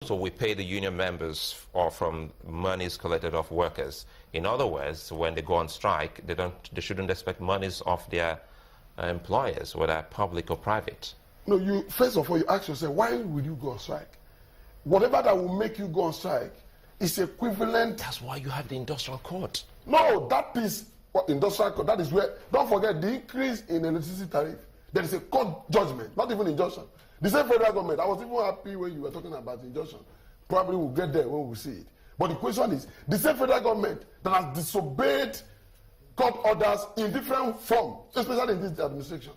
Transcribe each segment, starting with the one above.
So we pay the union members or from monies collected off workers. In other words, when they go on strike, they shouldn't expect monies off their employers, whether public or private. No, you first of all you ask yourself, why would you go on strike? Whatever that will make you go on strike is equivalent. That's why you have the industrial court. No, that is what industrial court. That is where. Don't forget the increase in electricity tariff. There is a court judgment, not even injunction. The same federal government. I was even happy when you were talking about injunction. Probably we'll get there when we see it. But the question is, the same federal government that has disobeyed court orders in different forms, especially in this administration.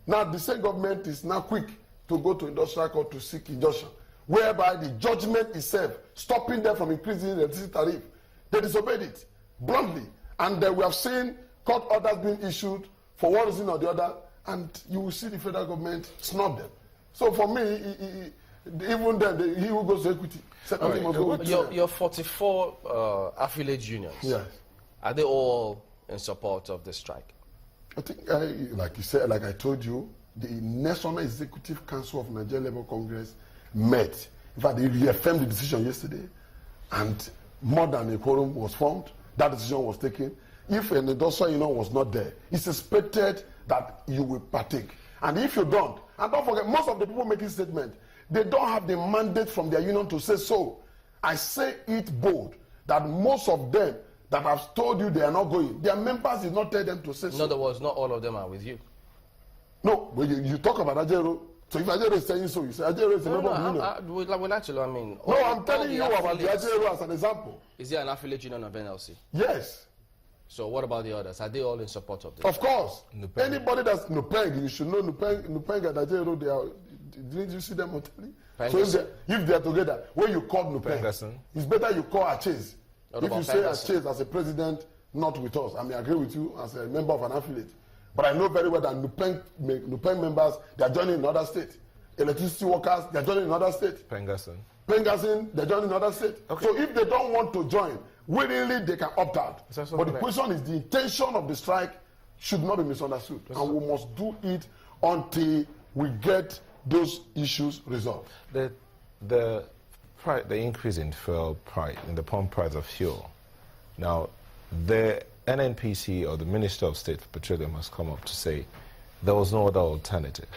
Now the same government is now quick to go to industrial court to seek injunction, whereby the judgment itself stopping them from increasing the electricity tariff. They disobeyed it bluntly, and we have seen court orders being issued for one reason or the other, and you will see the federal government snub them. So for me, even then, he who goes to equity, second must go with your 44 affiliate unions. Yes. Are they all in support of the strike? I think, like you said, like I told you, the National Executive Council of Nigeria Labour Congress met. In fact, they reaffirmed the decision yesterday, and more than a quorum was formed. That decision was taken. If an industrial union was not there, it's expected that you will partake. And if you don't, and don't forget, most of the people making statements, they don't have the mandate from their union to say so. I say it bold that most of them that have told you they are not going, their members did not tell them to say so. In other words, not all of them are with you. No, but you talk about Ajero. So if Ajero is saying so, you say Ajero is a member of the union. Well, actually, I mean... No, I'm telling you about the Ajero as an example. Is there an affiliate union of NLC? Yes. So what about the others? Are they all in support of this? Of course. Nupeng. Anybody that's Nupeng, you should know Nupeng and Ajero, they are... Didn't you see them on telly? So if they are together, when you call Nupeng, it's better you call Achase. If you say Achase as a president, not with us, I may agree with you as a member of an affiliate. But I know very well that Nupeng members, they are joining in other states. Electricity workers, they are joining in other states. Pengasin, they are joining in other states. Okay. So if they don't want to join, willingly they can opt out. But the question is, the intention of the strike should not be misunderstood. And we must do it until we get those issues resolved. The increase in fuel price, in the pump price of fuel. Now, the NNPC or the Minister of State for Petroleum has come up to say there was no other alternative,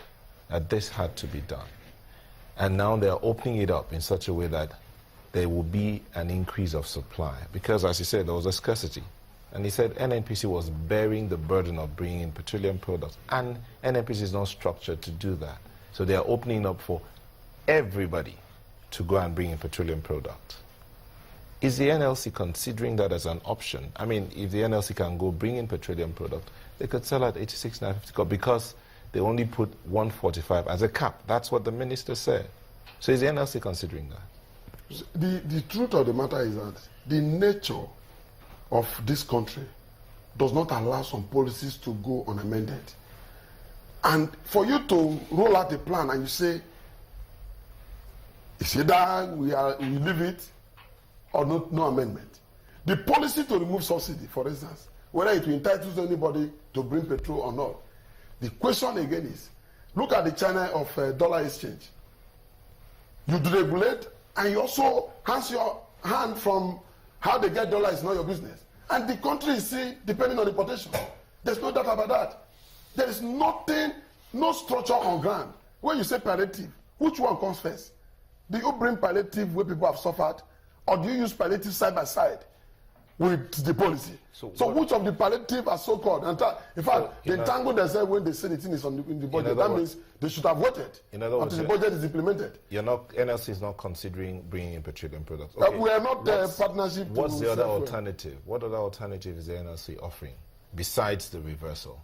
that this had to be done. And now they're opening it up in such a way that there will be an increase of supply. Because, as he said, there was a scarcity. And he said NNPC was bearing the burden of bringing in petroleum products. And NNPC is not structured to do that. So they are opening up for everybody to go and bring in petroleum products. Is the NLC considering that as an option? I mean, if the NLC can go bring in petroleum product, they could sell at 86.950 because they only put 145 as a cap. That's what the minister said. So is the NLC considering that? The truth of the matter is that the nature of this country does not allow some policies to go unamended. And for you to roll out a plan and you say, it's either we leave it or no amendment. The policy to remove subsidy, for instance, whether it will entitle anybody to bring petrol or not. The question again is, look at the China of dollar exchange. You deregulate and you also hands your hand from how they get dollar is not your business. And the country is still depending on importation. There's no doubt about that. There is nothing, no structure on ground. When you say palliative, which one comes first? Do you bring palliative where people have suffered, or do you use palliative side by side with the policy? So which of the palliative are so-called? In fact, they entangle themselves when they say the thing is in the budget. That means they should have waited until the budget is implemented. NLC is not considering bringing in petroleum products. Okay. We are not partnership. What's the other alternative? What other alternative is the NLC offering besides the reversal?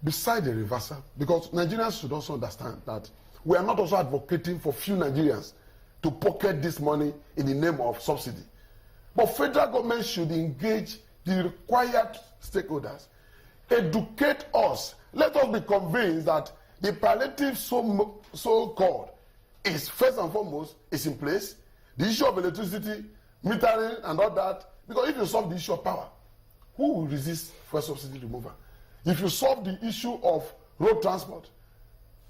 Besides the reversal, because Nigerians should also understand that we are not also advocating for few Nigerians to pocket this money in the name of subsidy. But federal government should engage the required stakeholders, educate us. Let us be convinced that the palliative so-called is first and foremost is in place. The issue of electricity, metering and all that, because if you solve the issue of power, who will resist fuel subsidy removal? If you solve the issue of road transport,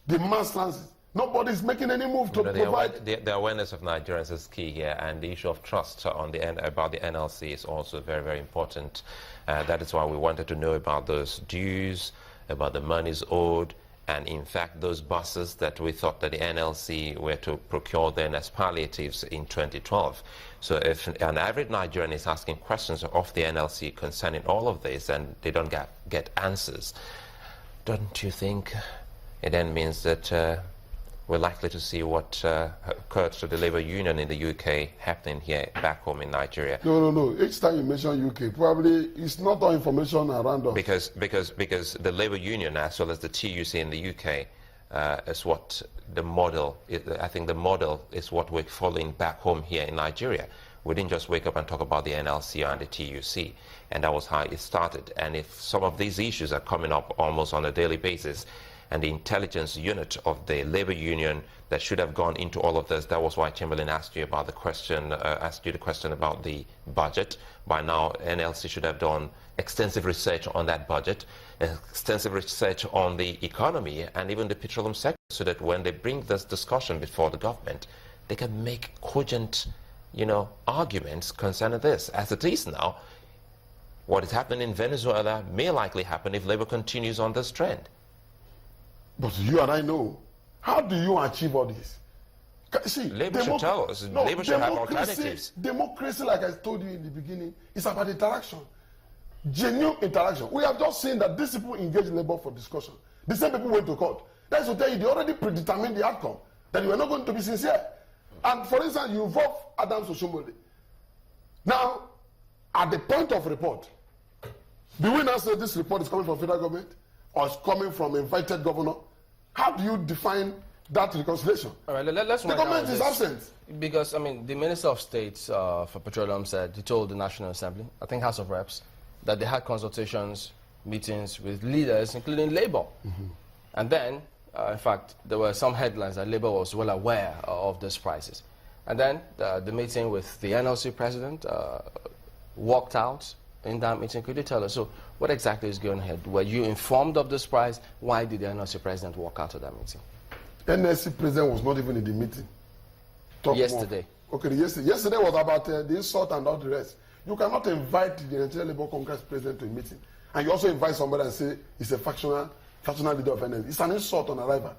the mass transit, Nobody's making any move to provide. The awareness of Nigerians is key here, and the issue of trust on about the NLC is also very, very important. That is why we wanted to know about those dues, about the monies owed, and in fact those buses that we thought that the NLC were to procure then as palliatives in 2012. So if an average Nigerian is asking questions of the NLC concerning all of this and they don't get answers, don't you think it then means that we're likely to see what occurred to the labor union in the UK happening here back home in Nigeria? No. Each time you mention UK, probably it's not all information around us. Because the labor union as well as the TUC in the UK is what the model is. I think the model is what we're following back home here in Nigeria. We didn't just wake up and talk about the NLC and the TUC, and that was how it started. And if some of these issues are coming up almost on a daily basis, and the intelligence unit of the labor union that should have gone into all of this. That was why Chamberlain asked you about the question, about the budget. By now, NLC should have done extensive research on that budget, extensive research on the economy and even the petroleum sector, so that when they bring this discussion before the government, they can make cogent, arguments concerning this. As it is now, what is happening in Venezuela may likely happen if labor continues on this trend. But you and I know, how do you achieve all this? See, labor should tell us. Labor should have alternatives. Democracy, like I told you in the beginning, is about interaction. Genuine interaction. We have just seen that these people engage labor for discussion. The same people went to court. That's to tell you, they already predetermined the outcome, that you are not going to be sincere. And for instance, you involve Adams Oshomole. Now, at the point of report, do we now say this report is coming from federal government or is coming from invited governor? How do you define that reconciliation? All right, let's the government is absent. Because, the Minister of State for Petroleum said, he told the National Assembly, I think House of Reps, that they had consultations, meetings with leaders, including Labour. Mm-hmm. And then, in fact, there were some headlines that Labour was well aware of these prices. And then the meeting with the NLC president walked out in that meeting. Could you tell us, so what exactly is going ahead? Were you informed of this price? Why did the NLC president walk out of that meeting? NLC president was not even in the meeting. Yesterday. Okay, yesterday was about the insult and all the rest. You cannot invite the Nigerian Labour Congress president to a meeting. And you also invite somebody and say he's a factional leader of NLC. It's an insult on arrival.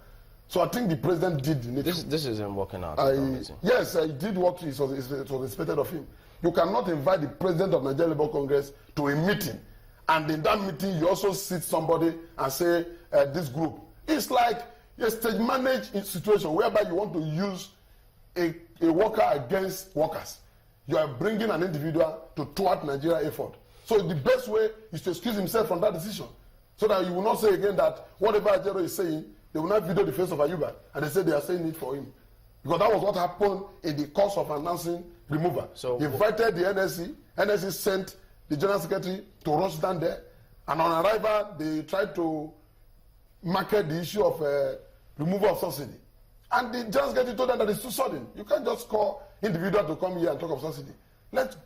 So I think the president did the needful. This isn't working out. Yes, he did what was expected of him. You cannot invite the president of Nigerian Labour Congress to a meeting, and in that meeting you also sit somebody and say this group. It's like a stage-managed situation whereby you want to use a worker against workers. You are bringing an individual to thwart Nigeria effort. So the best way is to excuse himself from that decision, so that you will not say again that whatever Ajero is saying, they will not video the face of Ayuba, and they say they are saying it for him. Because that was what happened in the course of announcing removal. So he invited the NLC. NLC sent the general secretary to rush down there, and on arrival, they tried to market the issue of removal of subsidy. And the general secretary told them that it's too sudden. You can't just call individuals to come here and talk of subsidy. Let's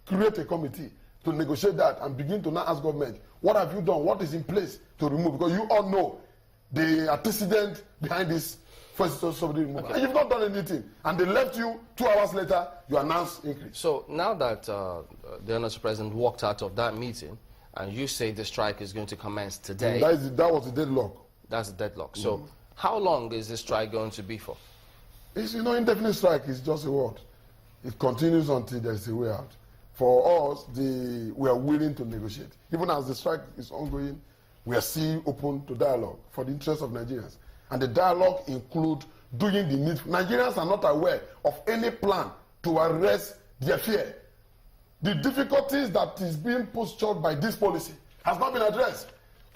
create a committee to negotiate that and begin to now ask government, what have you done? What is in place to remove? Because you all know the antecedent behind this first subsidy removal. Okay. And you've not done anything. And they left you 2 hours later, you announced increase. So now that the NLC president walked out of that meeting, and you say the strike is going to commence today. That was the deadlock. That's the deadlock. So how long is this strike going to be for? It's, indefinite strike is just a word. It continues until there's a way out. For us, we are willing to negotiate. Even as the strike is ongoing, we are still open to dialogue for the interest of Nigerians. And the dialogue includes doing the need. Nigerians are not aware of any plan to arrest their fear. The difficulties that is being postured by this policy has not been addressed.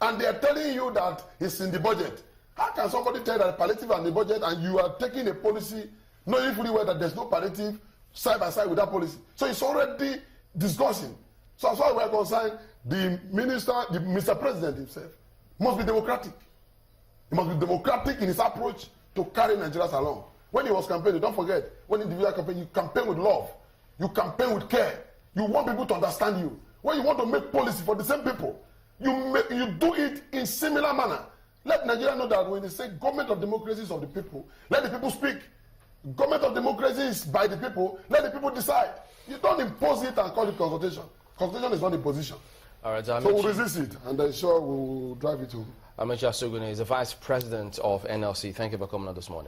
And they are telling you that it's in the budget. How can somebody tell that palliative and the budget, and you are taking a policy knowing fully well that there's no palliative side by side with that policy? So it's already discussing. So as far as we're concerned, the Mr. President himself must be democratic. He must be democratic in his approach to carry Nigerians along. When he was campaigning, don't forget, when individual campaign, you campaign with love. You campaign with care. You want people to understand you. When you want to make policy for the same people, you do it in similar manner. Let Nigeria know that when they say government of democracy is of the people, let the people speak. Government of democracy is by the people, let the people decide. You don't impose it and call it consultation. Consultation is not a position. All right, so we'll resist it, and I'm sure we'll drive it home. Amaechi Asogune is the Vice President of NLC. Thank you for coming on this morning.